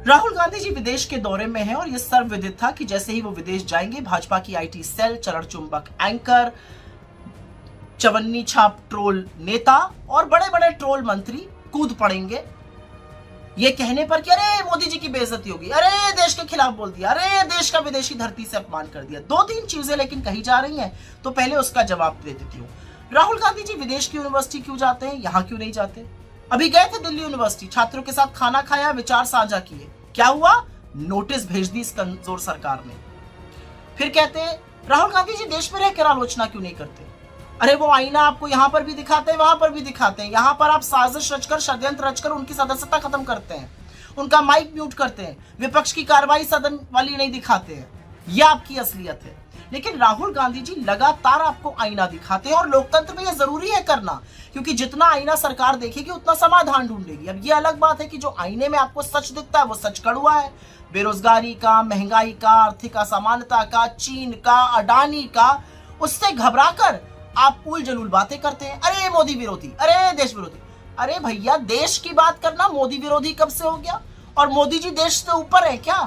राहुल गांधी जी विदेश के दौरे में हैं और यह सर्वविदित था कि जैसे ही वो विदेश जाएंगे, भाजपा की आईटी सेल, चरण चुंबक एंकर, चवन्नी छाप ट्रोल नेता और बड़े बड़े ट्रोल मंत्री कूद पड़ेंगे ये कहने पर कि अरे मोदी जी की बेइज्जती होगी, अरे देश के खिलाफ बोल दिया, अरे देश का विदेशी धरती से अपमान कर दिया। दो तीन चीजें लेकिन कही जा रही हैं, तो पहले उसका जवाब दे देती हूँ। राहुल गांधी जी विदेश की यूनिवर्सिटी क्यों जाते हैं, यहाँ क्यों नहीं जाते? अभी गए थे दिल्ली यूनिवर्सिटी, छात्रों के साथ खाना खाया, विचार साझा किए, क्या हुआ? नोटिस भेज दी इस कमजोर सरकार ने। फिर कहते हैं राहुल गांधी जी देश में रहकर आलोचना क्यों नहीं करते? अरे वो आईना आपको यहाँ पर भी दिखाते हैं, वहां पर भी दिखाते हैं। यहाँ पर आप साजिश रचकर, षड्यंत्र रचकर उनकी सदस्यता खत्म करते हैं, उनका माइक म्यूट करते हैं, विपक्ष की कार्रवाई सदन वाली नहीं दिखाते हैं। यह आपकी असलियत है। लेकिन राहुल गांधी जी लगातार आपको आईना दिखाते हैं और लोकतंत्र में यह जरूरी है करना, क्योंकि जितना आईना सरकार देखेगी उतना समाधान ढूंढेगी। अब ये अलग बात है कि जो आईने में आपको सच दिखता है वो सच कड़वा है, बेरोजगारी का, महंगाई का, आर्थिक असमानता का, चीन का, अडानी का। उससे घबराकर आप उल जलूल बातें करते हैं, अरे मोदी विरोधी, अरे देश विरोधी। अरे भैया, देश की बात करना मोदी विरोधी कब से हो गया? और मोदी जी देश से ऊपर है क्या?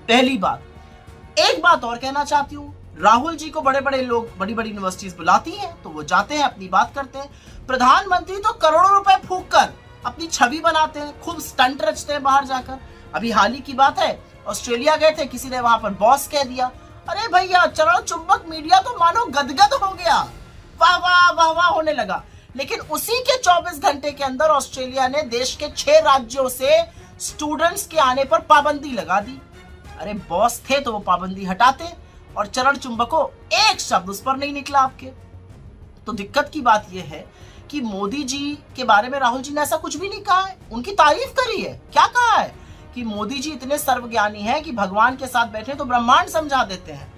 पहली बात। एक बात और कहना चाहती हूँ, राहुल जी को बड़े बड़े लोग बड़ी बड़ी यूनिवर्सिटीज बुलाती हैं तो वो जाते हैं, अपनी बात करते हैं। प्रधानमंत्री तो करोड़ों रुपए फूंक कर अपनी छवि बनाते हैं, खूब स्टंट रचते हैं बाहर जाकर। अभी हाल ही की बात है, ऑस्ट्रेलिया गए थे, किसी ने वहां पर बॉस कह दिया। अरे भैया, चरण चुंबक मीडिया तो मानो गदगद हो गया, वाह वाह वाह वाह होने लगा। लेकिन उसी के 24 घंटे के अंदर ऑस्ट्रेलिया ने देश के 6 राज्यों से स्टूडेंट्स के आने पर पाबंदी लगा दी। अरे बॉस थे तो वो पाबंदी हटाते, और चरण चुंबको एक शब्द उस पर नहीं निकला आपके। तो दिक्कत की बात यह है कि मोदी जी के बारे में राहुल जी ने ऐसा कुछ भी नहीं कहा है, उनकी तारीफ करी है। क्या कहा है कि मोदी जी इतने सर्वज्ञानी हैं कि भगवान के साथ बैठे तो ब्रह्मांड समझा देते हैं,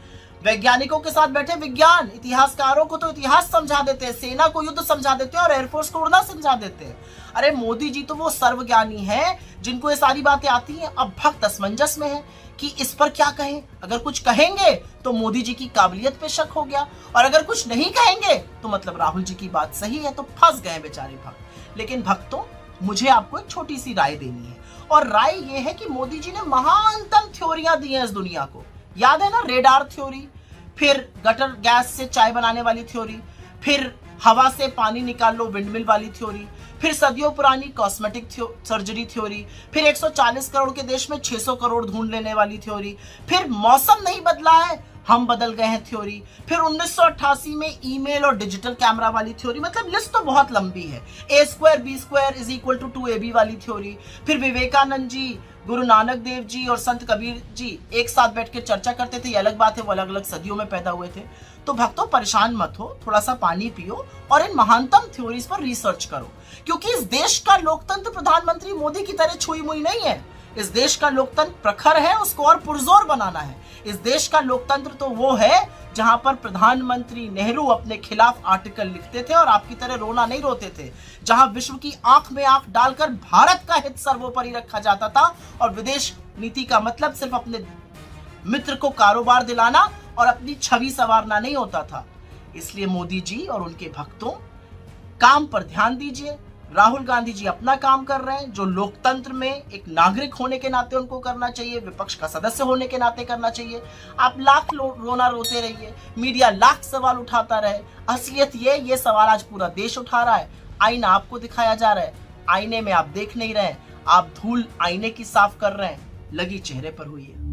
वैज्ञानिकों के साथ बैठे विज्ञान, इतिहासकारों को तो इतिहास समझा देते हैं, सेना को युद्ध समझा देते हैं और एयरफोर्स को उड़ना समझा देते हैं। अरे मोदी जी तो वो सर्वज्ञानी हैं जिनको ये सारी बातें आती हैं। अब भक्त असमंजस में है कि इस पर क्या कहें। अगर कुछ कहेंगे तो मोदी जी की काबिलियत पे शक हो गया, और अगर कुछ नहीं कहेंगे तो मतलब राहुल जी की बात सही है, तो फंस गए बेचारे भक्त। लेकिन भक्तों, मुझे आपको एक छोटी सी राय देनी है, और राय ये है कि मोदी जी ने महानतम थ्योरियां दी हैं इस दुनिया को। याद है ना, रेडार थ्योरी, फिर गटर गैस से चाय बनाने वाली थ्योरी, फिर हवा से पानी निकाल लो विंडमिल वाली थ्योरी, फिर सदियों पुरानी कॉस्मेटिक सर्जरी थ्योरी, फिर 140 करोड़ के देश में 600 करोड़ ढूंढ लेने वाली थ्योरी, फिर मौसम नहीं बदला है हम बदल गए हैं थ्योरी, फिर 1988 में ईमेल और डिजिटल कैमरा वाली थ्योरी। मतलब लिस्ट तो बहुत लंबी है। A² B² = 2AB वाली थ्योरी, फिर विवेकानंद जी, गुरु नानक देव जी और संत कबीर जी एक साथ बैठ के चर्चा करते थे। ये अलग बात है, वो अलग अलग सदियों में पैदा हुए थे। तो भक्तों, परेशान मत हो, थोड़ा सा पानी पियो और इन महानतम थ्योरीज पर रिसर्च करो, क्योंकि इस देश का लोकतंत्र प्रधानमंत्री मोदी की तरह छुई मुई नहीं है। इस देश का लोकतंत्र प्रखर है, उसको और पुरजोर बनाना है। इस देश का लोकतंत्र तो वो है जहां पर प्रधानमंत्री नेहरू अपने खिलाफ आर्टिकल लिखते थे और आपकी तरह रोना नहीं रोते थे, जहां विश्व की आंख में आंख डालकर भारत का हित सर्वोपरि रखा जाता था, और विदेश नीति का मतलब सिर्फ अपने मित्र को कारोबार दिलाना और अपनी छवि संवारना नहीं होता था। इसलिए मोदी जी और उनके भक्तों, काम पर ध्यान दीजिए। राहुल गांधी जी अपना काम कर रहे हैं, जो लोकतंत्र में एक नागरिक होने के नाते उनको करना चाहिए, विपक्ष का सदस्य होने के नाते करना चाहिए। आप लाख रोना रोते रहिए, मीडिया लाख सवाल उठाता रहे, असलियत ये सवाल आज पूरा देश उठा रहा है। आईना आपको दिखाया जा रहा है, आईने में आप देख नहीं रहे, आप धूल आईने की साफ कर रहे हैं, लगी चेहरे पर हुई है।